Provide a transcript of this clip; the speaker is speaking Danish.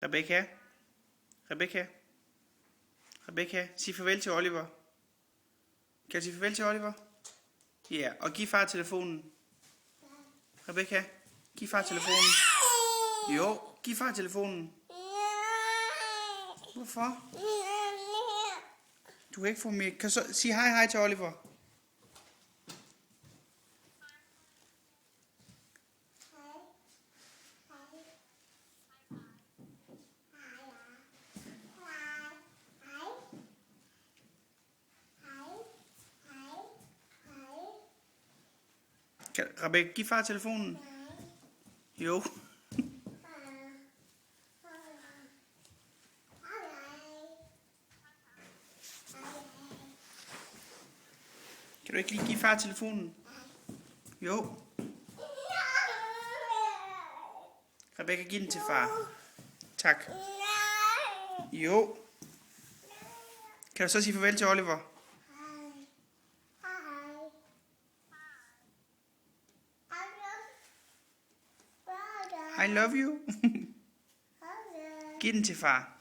Rebecca? Rebecca? Rebecca, sig farvel til Oliver. Kan du sige farvel til Oliver? Ja, og giv far telefonen. Rebecca, giv far telefonen. Jo, giv far telefonen. Hvorfor? Du kan ikke få mere. Kan så sige hej til Oliver? Rebecca, giv far telefonen. Jo. Kan du ikke lige give far telefonen? Jo. Rebecca, giv den til far. Tak. Jo. Kan du så sige farvel til Oliver? I love you. Giv den til far.